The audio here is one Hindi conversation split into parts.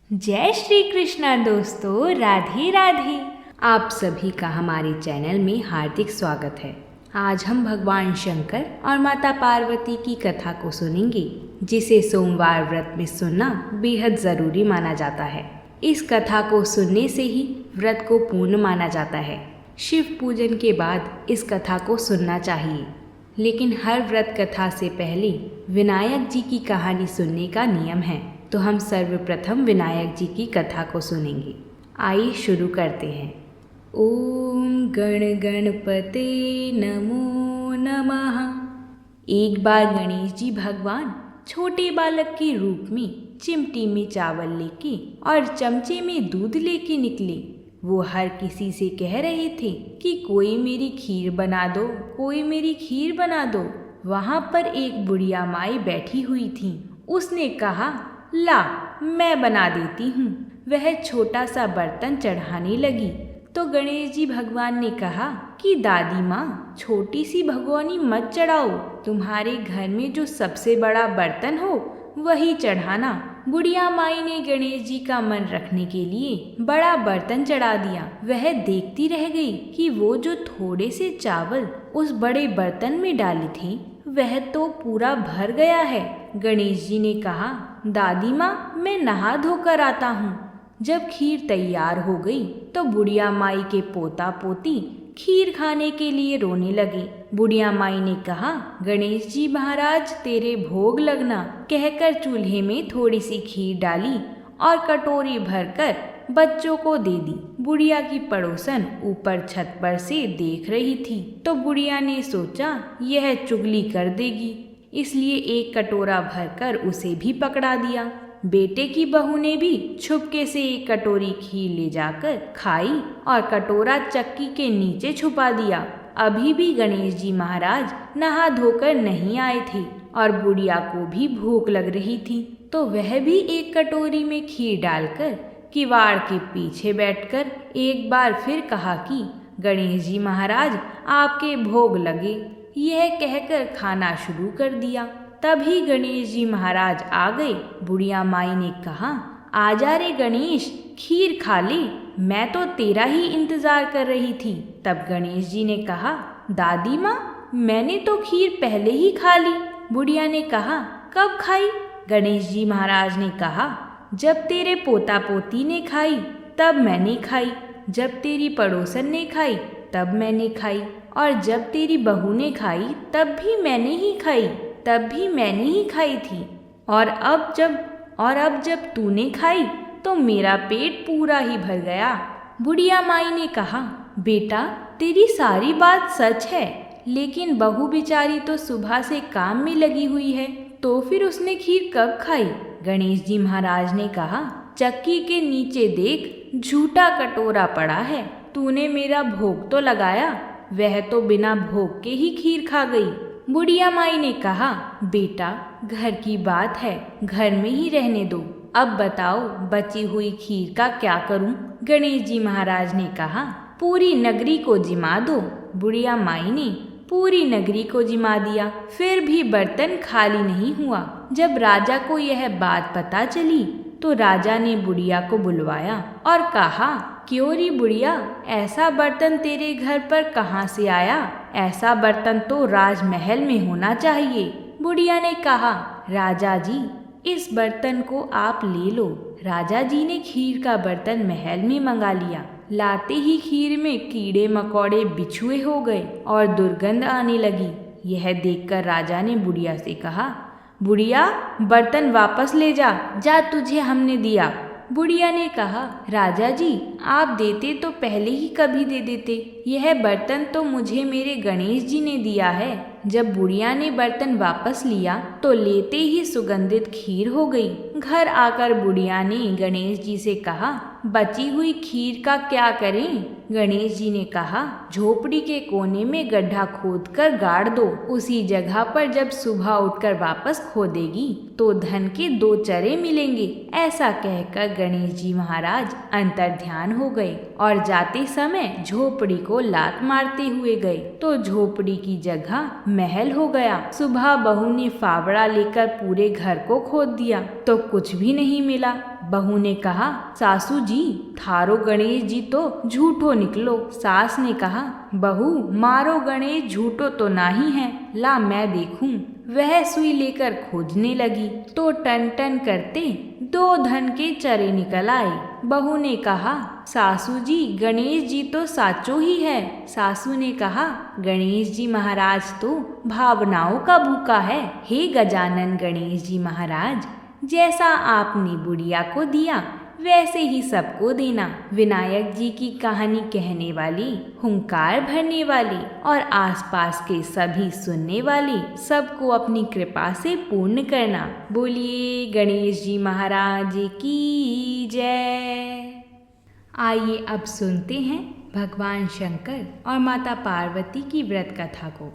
जय श्री कृष्णा दोस्तों, राधे राधे। आप सभी का हमारे चैनल में हार्दिक स्वागत है। आज हम भगवान शंकर और माता पार्वती की कथा को सुनेंगे, जिसे सोमवार व्रत में सुनना बेहद ज़रूरी माना जाता है। इस कथा को सुनने से ही व्रत को पूर्ण माना जाता है। शिव पूजन के बाद इस कथा को सुनना चाहिए, लेकिन हर व्रत कथा से पहले विनायक जी की कहानी सुनने का नियम है। तो हम सर्वप्रथम विनायक जी की कथा को सुनेंगे। आइए शुरू करते हैं। ओम गण गणपते नमो नमः। एक बार गणेश जी भगवान छोटे बालक के रूप में चिमटी में चावल लेके और चमचे में दूध लेके निकले। वो हर किसी से कह रहे थे कि कोई मेरी खीर बना दो, कोई मेरी खीर बना दो। वहाँ पर एक बुढ़िया माई बैठी हुई थी। उसने कहा, ला मैं बना देती हूँ। वह छोटा सा बर्तन चढ़ाने लगी तो गणेश जी भगवान ने कहा कि दादी माँ, छोटी सी भगोनी मत चढ़ाओ, तुम्हारे घर में जो सबसे बड़ा बर्तन हो वही चढ़ाना। बुढ़िया माई ने गणेश जी का मन रखने के लिए बड़ा बर्तन चढ़ा दिया। वह देखती रह गई कि वो जो थोड़े से चावल उस बड़े बर्तन में डाले थे वह तो पूरा भर गया है। गणेश जी ने कहा, दादी माँ, मैं नहा धोकर आता हूँ। जब खीर तैयार हो गई तो बुढ़िया माई के पोता पोती खीर खाने के लिए रोने लगे। बुढ़िया माई ने कहा, गणेश जी महाराज तेरे भोग लगना, कहकर चूल्हे में थोड़ी सी खीर डाली और कटोरी भरकर बच्चों को दे दी। बुढ़िया की पड़ोसन ऊपर छत पर से देख रही थी तो बुढ़िया ने सोचा यह चुगली कर देगी, इसलिए एक कटोरा भरकर उसे भी पकड़ा दिया। बेटे की बहू ने भी छुपके से एक कटोरी खीर ले जाकर खाई और कटोरा चक्की के नीचे छुपा दिया। अभी भी गणेश जी महाराज नहा धोकर नहीं आए थे और बुढ़िया को भी भूख लग रही थी, तो वह भी एक कटोरी में खीर डालकर किवाड़ के पीछे बैठकर एक बार फिर कहा कि गणेश जी महाराज आपके भोग लगे। यह कहकर खाना शुरू कर दिया। तभी गणेश जी महाराज आ गए। बुढ़िया माई ने कहा, आजा रे गणेश, खीर खा ले, मैं तो तेरा ही इंतजार कर रही थी। तब गणेश जी ने कहा, दादी माँ, मैंने तो खीर पहले ही खा ली। बुढ़िया ने कहा, कब खाई? गणेश जी महाराज ने कहा, जब तेरे पोता पोती ने खाई तब मैंने खाई, जब तेरी पड़ोसन ने खाई तब मैंने खाई, और जब तेरी बहू ने खाई तब भी मैंने ही खाई, तब भी मैंने ही खाई थी। और अब जब तूने खाई तो मेरा पेट पूरा ही भर गया। बुढ़िया माई ने कहा, बेटा तेरी सारी बात सच है, लेकिन बहू बेचारी तो सुबह से काम में लगी हुई है, तो फिर उसने खीर कब खाई? गणेश जी महाराज ने कहा, चक्की के नीचे देख, झूठा कटोरा पड़ा है, तूने मेरा भोग तो लगाया, वह तो बिना भोग के ही खीर खा गई। बुढ़िया माई ने कहा, बेटा घर की बात है, घर में ही रहने दो, अब बताओ बची हुई खीर का क्या करूं? गणेश जी महाराज ने कहा, पूरी नगरी को जिमा दो। बुढ़िया माई ने पूरी नगरी को जिमा दिया, फिर भी बर्तन खाली नहीं हुआ। जब राजा को यह बात पता चली तो राजा ने बुढ़िया को बुलवाया और कहा, क्यों री बुढ़िया, ऐसा बर्तन तेरे घर पर कहाँ से आया? ऐसा बर्तन तो राजमहल में होना चाहिए। बुढ़िया ने कहा, राजा जी इस बर्तन को आप ले लो। राजा जी ने खीर का बर्तन महल में मंगा लिया। लाते ही खीर में कीड़े मकोड़े बिछुए हो गए और दुर्गंध आने लगी। यह देखकर राजा ने बुढ़िया से कहा, बुढ़िया बर्तन वापस ले जा, जा तुझे हमने दिया। बुढ़िया ने कहा, राजा जी आप देते तो पहले ही कभी दे देते, यह बर्तन तो मुझे मेरे गणेश जी ने दिया है। जब बुढ़िया ने बर्तन वापस लिया तो लेते ही सुगंधित खीर हो गई। घर आकर बुढ़िया ने गणेश जी से कहा, बची हुई खीर का क्या करें? गणेश जी ने कहा, झोपड़ी के कोने में गड्ढा खोदकर गाड़ दो, उसी जगह पर जब सुबह उठकर वापस खोदेगी तो धन के 2 चरे मिलेंगे। ऐसा कहकर गणेश जी महाराज अंतर्ध्यान हो गए और जाते समय झोपड़ी को लात मारते हुए गए तो झोपड़ी की जगह महल हो गया। सुबह बहू ने फावड़ा लेकर पूरे घर को खोद दिया तो कुछ भी नहीं मिला। बहू ने कहा, सासू जी थारो गणेश जी तो झूठो निकलो। सास ने कहा, बहू मारो गणेश झूठो तो नहीं है, ला मैं देखूं। वह सुई लेकर खोजने लगी तो टन टन करते 2 धन के चरे निकल आए। बहू ने कहा, सासू जी गणेश जी तो साचो ही है। सासू ने कहा, गणेश जी महाराज तो भावनाओं का भूखा है। हे गजानन गणेश जी महाराज, जैसा आपने बुढ़िया को दिया वैसे ही सबको देना। विनायक जी की कहानी कहने वाली, हुंकार भरने वाली और आसपास के सभी सुनने वाले सबको अपनी कृपा से पूर्ण करना। बोलिए गणेश जी महाराज की जय। आइए अब सुनते हैं भगवान शंकर और माता पार्वती की व्रत कथा को।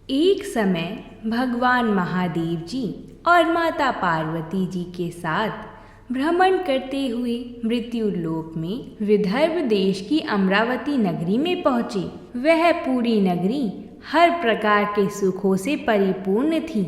एक समय भगवान महादेव जी और माता पार्वती जी के साथ भ्रमण करते हुए मृत्यु लोक में विदर्भ देश की अमरावती नगरी में पहुँचे। वह पूरी नगरी हर प्रकार के सुखों से परिपूर्ण थी।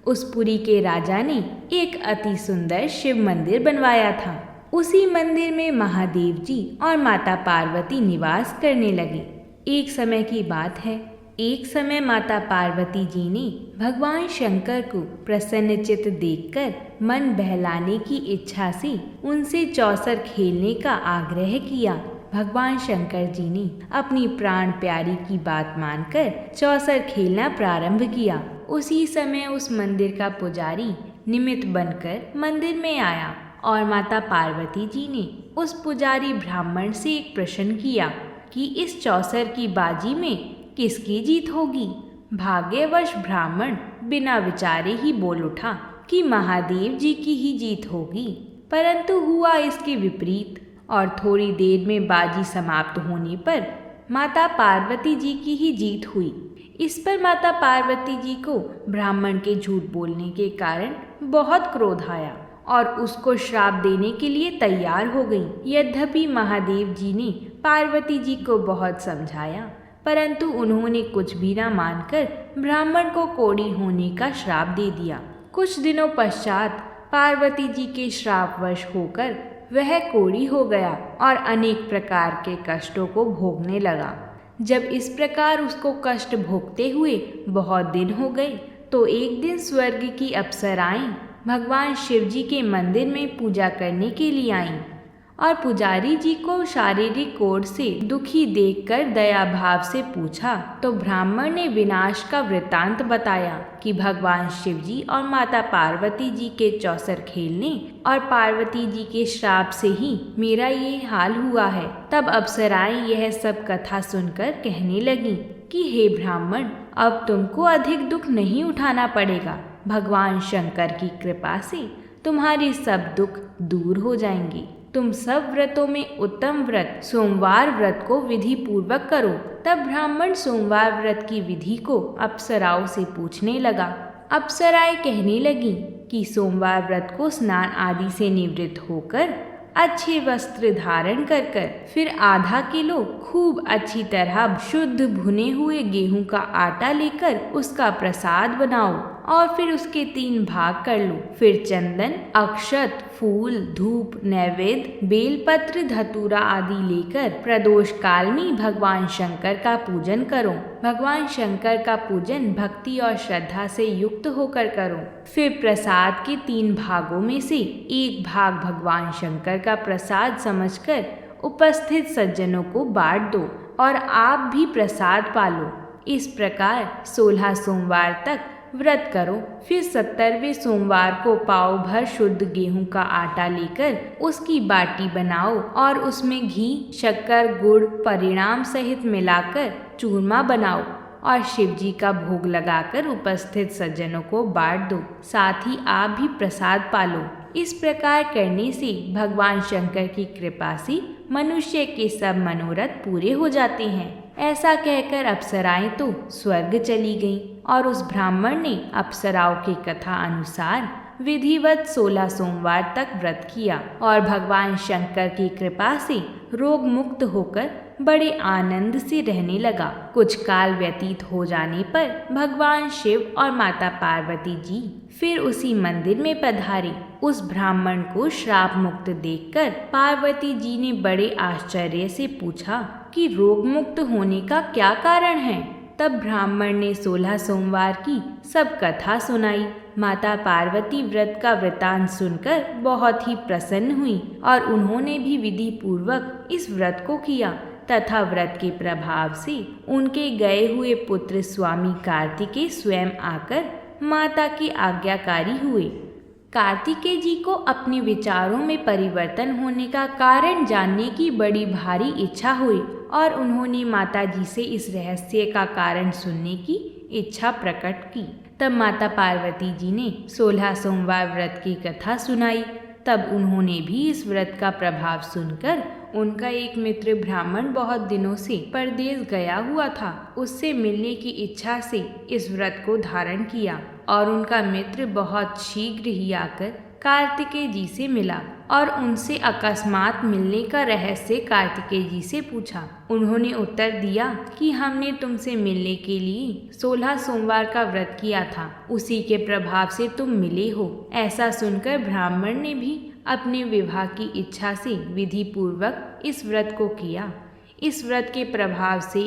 उस पुरी के राजा ने एक अति सुंदर शिव मंदिर बनवाया था। उसी मंदिर में महादेव जी और माता पार्वती निवास करने लगे। एक समय की बात है, एक समय माता पार्वती जी ने भगवान शंकर को प्रसन्नचित्त देखकर मन बहलाने की इच्छा से उनसे चौसर खेलने का आग्रह किया। भगवान शंकर जी ने अपनी प्राण प्यारी की बात मानकर चौसर खेलना प्रारंभ किया। उसी समय उस मंदिर का पुजारी निमित्त बनकर मंदिर में आया और माता पार्वती जी ने उस पुजारी ब्राह्मण से एक प्रश्न किया कि इस चौसर की बाजी में किसकी जीत होगी। भाग्यवश ब्राह्मण बिना विचारे ही बोल उठा कि महादेव जी की ही जीत होगी। परंतु हुआ इसके विपरीत और थोड़ी देर में बाजी समाप्त होने पर माता पार्वती जी की ही जीत हुई। इस पर माता पार्वती जी को ब्राह्मण के झूठ बोलने के कारण बहुत क्रोध आया और उसको श्राप देने के लिए तैयार हो गई। यद्यपि महादेव जी ने पार्वती जी को बहुत समझाया, परंतु उन्होंने कुछ भी न मानकर ब्राह्मण को कोढ़ी होने का श्राप दे दिया। कुछ दिनों पश्चात पार्वती जी के श्रापवश होकर वह कोढ़ी हो गया और अनेक प्रकार के कष्टों को भोगने लगा। जब इस प्रकार उसको कष्ट भोगते हुए बहुत दिन हो गए तो एक दिन स्वर्ग की अप्सराएं भगवान शिव जी के मंदिर में पूजा करने के लिए आईं और पुजारी जी को शारीरिक कोढ़ से दुखी देखकर दया भाव से पूछा तो ब्राह्मण ने विनाश का वृत्तांत बताया कि भगवान शिव जी और माता पार्वती जी के चौसर खेलने और पार्वती जी के श्राप से ही मेरा ये हाल हुआ है। तब अप्सराएं यह सब कथा सुनकर कहने लगी कि हे ब्राह्मण, अब तुमको अधिक दुख नहीं उठाना पड़ेगा। भगवान शंकर की कृपा से तुम्हारे सब दुख दूर हो जाएंगे। तुम सब व्रतों में उत्तम व्रत सोमवार व्रत को विधि पूर्वक करो। तब ब्राह्मण सोमवार व्रत की विधि को अप्सराओं से पूछने लगा। अप्सराएं कहने लगी कि सोमवार व्रत को स्नान आदि से निवृत्त होकर अच्छे वस्त्र धारण कर फिर आधा किलो खूब अच्छी तरह शुद्ध भुने हुए गेहूं का आटा लेकर उसका प्रसाद बनाओ और फिर उसके 3 भाग कर लो। फिर चंदन, अक्षत, फूल, धूप, नैवेद्य, बेलपत्र, धतूरा आदि लेकर प्रदोष काल में भगवान शंकर का पूजन करो। भगवान शंकर का पूजन भक्ति और श्रद्धा से युक्त होकर करो। फिर प्रसाद के 3 भागों में से एक भाग भगवान शंकर का प्रसाद समझकर उपस्थित सज्जनों को बांट दो और आप भी प्रसाद पालो। इस प्रकार 16 सोमवार तक व्रत करो। फिर 70वें सोमवार को पाव भर शुद्ध गेहूं का आटा लेकर उसकी बाटी बनाओ और उसमें घी, शक्कर, गुड़ परिणाम सहित मिलाकर चूरमा बनाओ और शिव जी का भोग लगाकर उपस्थित सज्जनों को बांट दो। साथ ही आप भी प्रसाद पालो। इस प्रकार करने से भगवान शंकर की कृपा से मनुष्य के सब मनोरथ पूरे हो जाते हैं। ऐसा कहकर अप्सराएं तो स्वर्ग चली गईं और उस ब्राह्मण ने अप्सराओं की कथा अनुसार विधिवत 16 सोमवार तक व्रत किया और भगवान शंकर की कृपा से रोग मुक्त होकर बड़े आनंद से रहने लगा। कुछ काल व्यतीत हो जाने पर भगवान शिव और माता पार्वती जी फिर उसी मंदिर में पधारे। उस ब्राह्मण को श्राप मुक्त देखकर पार्वती जी ने बड़े आश्चर्य से पूछा कि रोग मुक्त होने का क्या कारण है। तब ब्राह्मण ने 16 सोमवार की सब कथा सुनाई। माता पार्वती व्रत का वृतांत सुनकर बहुत ही प्रसन्न हुई और उन्होंने भी विधि पूर्वक इस व्रत को किया तथा व्रत के प्रभाव से उनके गए हुए पुत्र स्वामी कार्तिकेय स्वयं आकर माता के आज्ञाकारी हुए। कार्तिकेय जी को अपने विचारों में परिवर्तन होने का कारण जानने की बड़ी भारी इच्छा हुई और उन्होंने माता जी से इस रहस्य का कारण सुनने की इच्छा प्रकट की। तब माता पार्वती जी ने 16 सोमवार व्रत की कथा सुनाई। तब उन्होंने भी इस व्रत का प्रभाव सुनकर उनका एक मित्र ब्राह्मण बहुत दिनों से परदेश गया हुआ था, उससे मिलने की इच्छा से इस व्रत को धारण किया और उनका मित्र बहुत शीघ्र ही आकर कार्तिकेय जी से मिला और उनसे अकस्मात मिलने का रहस्य कार्तिकेय जी से पूछा। उन्होंने उत्तर दिया कि हमने तुमसे मिलने के लिए 16 सोमवार का व्रत किया था, उसी के प्रभाव से तुम मिले हो। ऐसा सुनकर ब्राह्मण ने भी अपने विवाह की इच्छा से विधि पूर्वक इस व्रत को किया। इस व्रत के प्रभाव से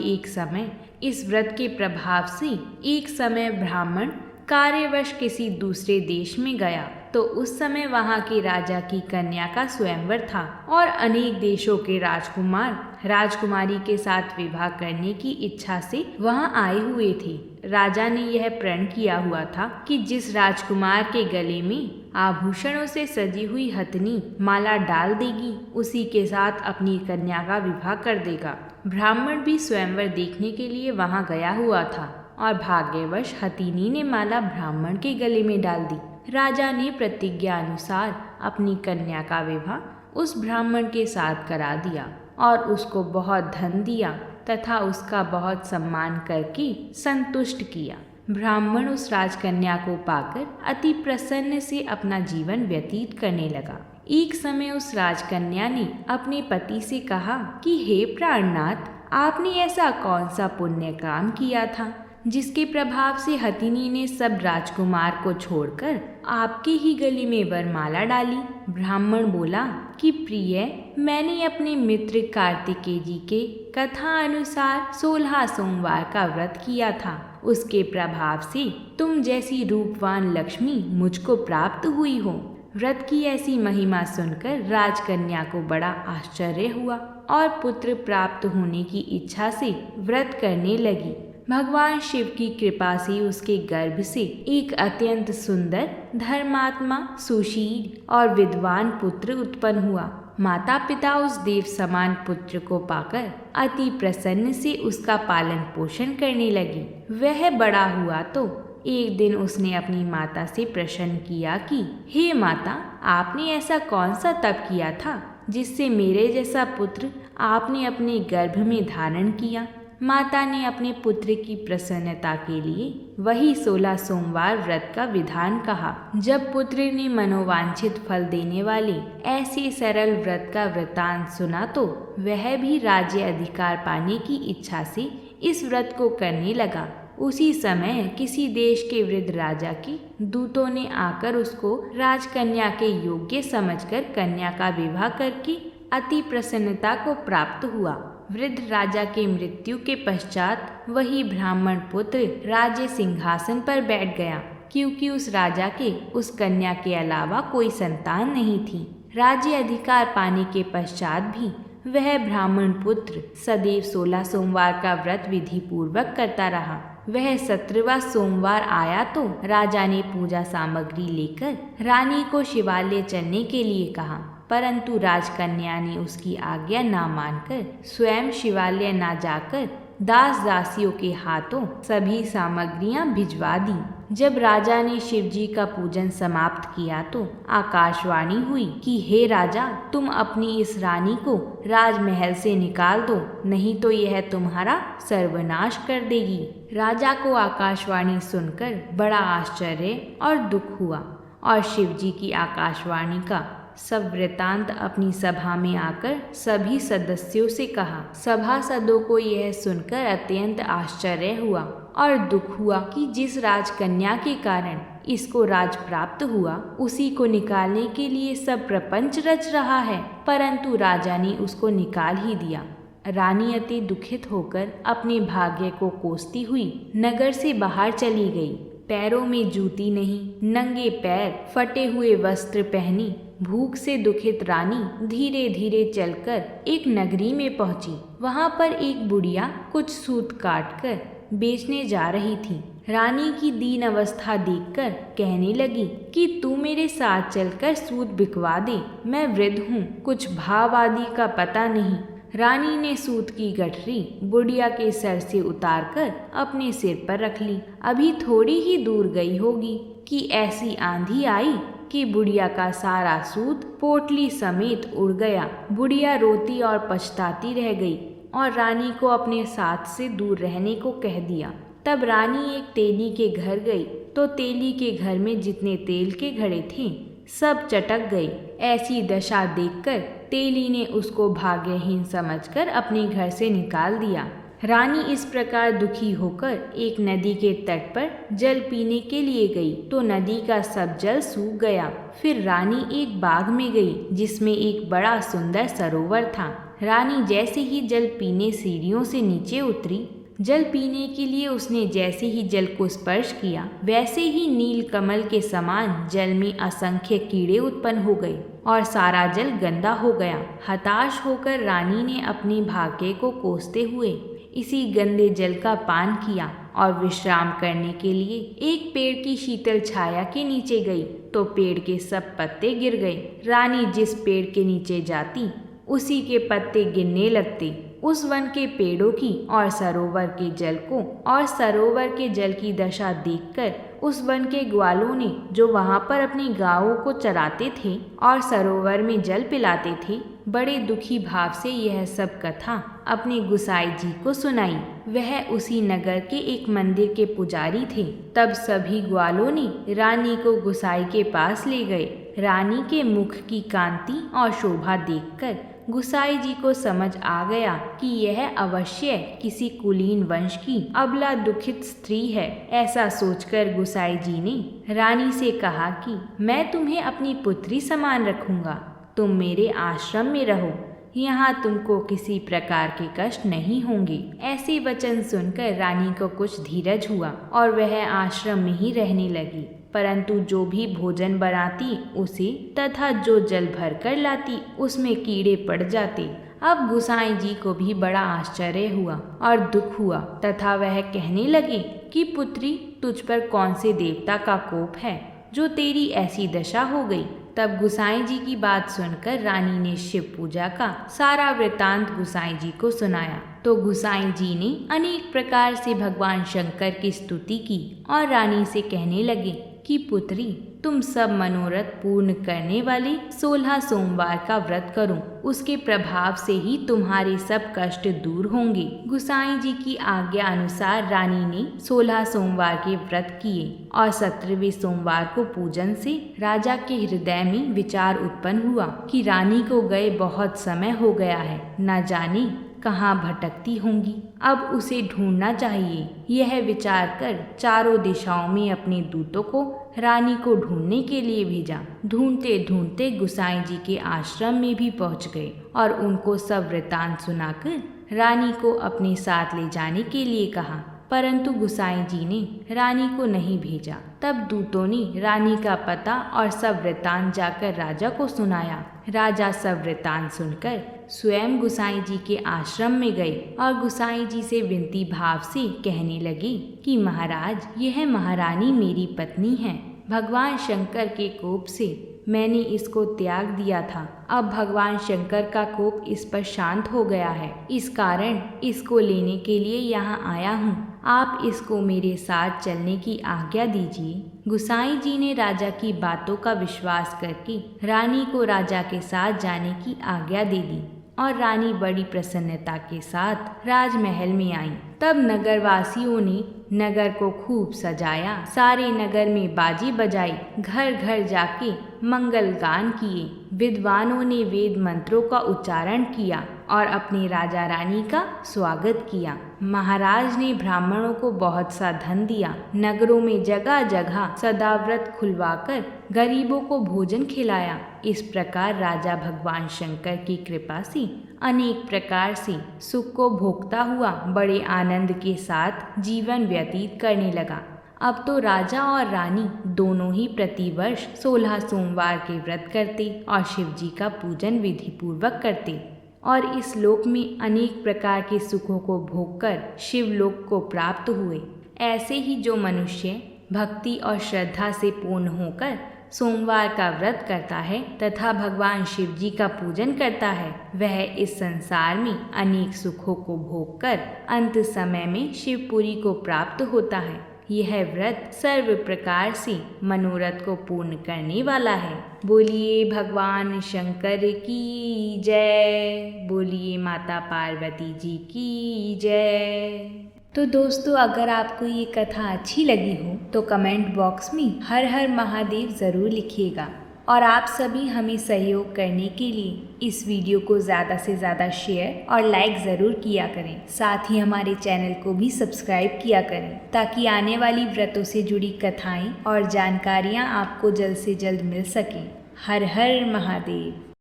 एक समय ब्राह्मण कार्यवश किसी दूसरे देश में गया तो उस समय वहां के राजा की कन्या का स्वयंवर था और अनेक देशों के राजकुमार राजकुमारी के साथ विवाह करने की इच्छा से वहां आए हुए थे। राजा ने यह प्रण किया हुआ था कि जिस राजकुमार के गले में आभूषणों से सजी हुई हथनी माला डाल देगी उसी के साथ अपनी कन्या का विवाह कर देगा। ब्राह्मण भी स्वयंवर देखने के लिए वहां गया हुआ था और भाग्यवश हथिनी ने माला ब्राह्मण के गले में डाल दी। राजा ने प्रतिज्ञा अनुसार अपनी कन्या का विवाह उस ब्राह्मण के साथ करा दिया और उसको बहुत धन दिया तथा उसका बहुत सम्मान करके संतुष्ट किया। ब्राह्मण उस राजकन्या को पाकर अति प्रसन्न से अपना जीवन व्यतीत करने लगा। एक समय उस राजकन्या ने अपने पति से कहा कि हे प्राणनाथ, आपने ऐसा कौन सा पुण्य काम किया था जिसके प्रभाव से हथिनी ने सब राजकुमार को छोड़कर आपके ही गले में वरमाला डाली। ब्राह्मण बोला कि प्रिय, मैंने अपने मित्र कार्तिकेय जी के कथा अनुसार 16 सोमवार का व्रत किया था। उसके प्रभाव से तुम जैसी रूपवान लक्ष्मी मुझको प्राप्त हुई हो। व्रत की ऐसी महिमा सुनकर राजकन्या को बड़ा आश्चर्य हुआ और पुत्र प्राप्त होने की इच्छा से व्रत करने लगी। भगवान शिव की कृपा से उसके गर्भ से एक अत्यंत सुंदर, धर्मात्मा, सुशील और विद्वान पुत्र उत्पन्न हुआ। माता पिता उस देव समान पुत्र को पाकर अति प्रसन्न से उसका पालन पोषण करने लगी। वह बड़ा हुआ तो एक दिन उसने अपनी माता से प्रश्न किया कि हे माता, आपने ऐसा कौन सा तप किया था जिससे मेरे जैसा पुत्र आपने अपने गर्भ में धारण किया। माता ने अपने पुत्र की प्रसन्नता के लिए वही 16 सोमवार व्रत का विधान कहा। जब पुत्र ने मनोवांछित फल देने वाले ऐसे सरल व्रत का वृतांत सुना तो वह भी राज्य अधिकार पाने की इच्छा से इस व्रत को करने लगा। उसी समय किसी देश के वृद्ध राजा के दूतों ने आकर उसको राजकन्या के योग्य समझकर कन्या का विवाह करके अति प्रसन्नता को प्राप्त हुआ। वृद्ध राजा के मृत्यु के पश्चात वही ब्राह्मण पुत्र राज्य सिंहासन पर बैठ गया, क्योंकि उस राजा के उस कन्या के अलावा कोई संतान नहीं थी। राज्य अधिकार पाने के पश्चात भी वह ब्राह्मण पुत्र सदैव 16 सोमवार का व्रत विधि पूर्वक करता रहा। वह 17वां सोमवार आया तो राजा ने पूजा सामग्री लेकर रानी को शिवालय चलने के लिए कहा, परंतु राजकन्या ने उसकी आज्ञा ना मानकर स्वयं शिवालय ना जाकर दास दासियों के हाथों सभी सामग्रियां भिजवा दी। जब राजा ने शिव जी का पूजन समाप्त किया तो आकाशवाणी हुई कि हे राजा, तुम अपनी इस रानी को राजमहल से निकाल दो, नहीं तो यह तुम्हारा सर्वनाश कर देगी। राजा को आकाशवाणी सुनकर बड़ा आश्चर्य और दुख हुआ और शिव जी की आकाशवाणी का सब वृतांत अपनी सभा में आकर सभी सदस्यों से कहा। सभासदों को यह सुनकर अत्यंत आश्चर्य हुआ और दुख हुआ कि जिस राजकन्या के कारण इसको राज प्राप्त हुआ उसी को निकालने के लिए सब प्रपंच रच रहा है, परंतु राजा ने उसको निकाल ही दिया। रानी अति दुखित होकर अपने भाग्य को कोसती हुई नगर से बाहर चली गई। पैरों में जूती नहीं, नंगे पैर, फटे हुए वस्त्र पहनी, भूख से दुखित रानी धीरे धीरे चलकर एक नगरी में पहुंची। वहां पर एक बुढ़िया कुछ सूत काटकर बेचने जा रही थी। रानी की दीन अवस्था देखकर कहने लगी कि तू मेरे साथ चलकर सूत बिकवा दे, मैं वृद्ध हूँ, कुछ भाव आदि का पता नहीं। रानी ने सूत की गठरी बुढ़िया के सर से उतारकर अपने सिर पर रख ली। अभी थोड़ी ही दूर गई होगी कि ऐसी आंधी आई कि बुढ़िया का सारा सूत पोटली समेत उड़ गया। बुढ़िया रोती और पछताती रह गई और रानी को अपने साथ से दूर रहने को कह दिया। तब रानी एक तेली के घर गई तो तेली के घर में जितने तेल के घड़े थे सब चटक गए। ऐसी दशा देखकर तेली ने उसको भाग्यहीन समझकर अपने घर से निकाल दिया। रानी इस प्रकार दुखी होकर एक नदी के तट पर जल पीने के लिए गई तो नदी का सब जल सूख गया। फिर रानी एक बाग में गई जिसमें एक बड़ा सुंदर सरोवर था। रानी जैसे ही जल पीने सीढ़ियों से नीचे उतरी, जल पीने के लिए उसने जैसे ही जल को स्पर्श किया वैसे ही नील कमल के समान जल में असंख्य कीड़े उत्पन्न हो गए और सारा जल गंदा हो गया। हताश होकर रानी ने अपने भाग्य को कोसते हुए इसी गंदे जल का पान किया और विश्राम करने के लिए एक पेड़ की शीतल छाया के नीचे गई तो पेड़ के सब पत्ते गिर गए। रानी जिस पेड़ के नीचे जाती उसी के पत्ते गिरने लगते। उस वन के पेड़ों की और सरोवर के जल को और सरोवर के जल की दशा देखकर उस वन के ग्वालों ने जो वहां पर अपनी गायों को चराते थे और सरोवर में जल पिलाते थे, बड़े दुखी भाव से यह सब कथा अपने गुसाई जी को सुनाई। वह उसी नगर के एक मंदिर के पुजारी थे। तब सभी ग्वालों ने रानी को गुसाई के पास ले गए। रानी के मुख की कांति और शोभा देखकर गुसाई जी को समझ आ गया कि यह अवश्य किसी कुलीन वंश की अबला दुखित स्त्री है। ऐसा सोचकर गुसाई जी ने रानी से कहा कि मैं तुम्हें अपनी पुत्री समान रखूंगा, तुम मेरे आश्रम में रहो, यहाँ तुमको किसी प्रकार के कष्ट नहीं होंगे। ऐसे वचन सुनकर रानी को कुछ धीरज हुआ और वह आश्रम में ही रहने लगी। परंतु जो भी भोजन बनाती उसे तथा जो जल भर कर लाती उसमें कीड़े पड़ जाते। अब गुसाई जी को भी बड़ा आश्चर्य हुआ और दुख हुआ तथा वह कहने लगे कि पुत्री, तुझ पर कौन से देवता का कोप है जो तेरी ऐसी दशा हो गई। तब गुसाई जी की बात सुनकर रानी ने शिव पूजा का सारा वृतांत गुसाई जी को सुनाया। तो गुसाई जी ने अनेक प्रकार से भगवान शंकर की स्तुति की और रानी से कहने लगे कि पुत्री, तुम सब मनोरथ पूर्ण करने वाले 16 सोमवार का व्रत करो, उसके प्रभाव से ही तुम्हारे सब कष्ट दूर होंगे। गुसाई जी की आज्ञा अनुसार रानी ने 16 सोमवार के व्रत किए और 17वें सोमवार को पूजन से राजा के हृदय में विचार उत्पन्न हुआ कि रानी को गए बहुत समय हो गया है, न जाने कहाँ भटकती होंगी, अब उसे ढूंढना चाहिए। यह विचार कर चारों दिशाओं में अपने दूतों को रानी को ढूंढने के लिए भेजा। ढूंढते ढूंढते गुसाई जी के आश्रम में भी पहुंच गए और उनको सब वृतांत सुनाकर रानी को अपने साथ ले जाने के लिए कहा, परंतु गुसाई जी ने रानी को नहीं भेजा। तब दूतों ने रानी का पता और सब वृतांत जाकर राजा को सुनाया। राजा सब वृतांत सुनकर स्वयं गुसाई जी के आश्रम में गए और गुसाई जी से विनती भाव से कहने लगे कि महाराज, यह महारानी मेरी पत्नी है। भगवान शंकर के कोप से मैंने इसको त्याग दिया था। अब भगवान शंकर का कोप इस पर शांत हो गया है, इस कारण इसको लेने के लिए यहाँ आया हूँ। आप इसको मेरे साथ चलने की आज्ञा दीजिए। गुसाई जी ने राजा की बातों का विश्वास करके रानी को राजा के साथ जाने की आज्ञा दे दी और रानी बड़ी प्रसन्नता के साथ राजमहल में आई। तब नगरवासियों ने नगर को खूब सजाया, सारे नगर में बाजी बजाई, घर घर जाके मंगल गान किए, विद्वानों ने वेद मंत्रों का उच्चारण किया और अपने राजा रानी का स्वागत किया। महाराज ने ब्राह्मणों को बहुत सा धन दिया, नगरों में जगह जगह सदाव्रत खुलवाकर गरीबों को भोजन खिलाया। इस प्रकार राजा भगवान शंकर की कृपा से अनेक प्रकार से सुख को भोगता हुआ बड़े आनंद के साथ जीवन व्यतीत करने लगा। अब तो राजा और रानी दोनों ही प्रतिवर्ष 16 सोमवार के व्रत करते और शिव जी का पूजन विधि पूर्वक करते और इस लोक में अनेक प्रकार के सुखों को भोगकर शिवलोक को प्राप्त हुए। ऐसे ही जो मनुष्य भक्ति और श्रद्धा से पूर्ण होकर सोमवार का व्रत करता है तथा भगवान शिव जी का पूजन करता है, वह इस संसार में अनेक सुखों को भोगकर अंत समय में शिवपुरी को प्राप्त होता है। यह व्रत सर्व प्रकार से मनोरथ को पूर्ण करने वाला है। बोलिए भगवान शंकर की जय, बोलिए माता पार्वती जी की जय। तो दोस्तों, अगर आपको ये कथा अच्छी लगी हो तो कमेंट बॉक्स में हर हर महादेव ज़रूर लिखिएगा और आप सभी हमें सहयोग करने के लिए इस वीडियो को ज़्यादा से ज़्यादा शेयर और लाइक ज़रूर किया करें। साथ ही हमारे चैनल को भी सब्सक्राइब किया करें ताकि आने वाली व्रतों से जुड़ी कथाएं और जानकारियां आपको जल्द से जल्द मिल सकें। हर हर महादेव।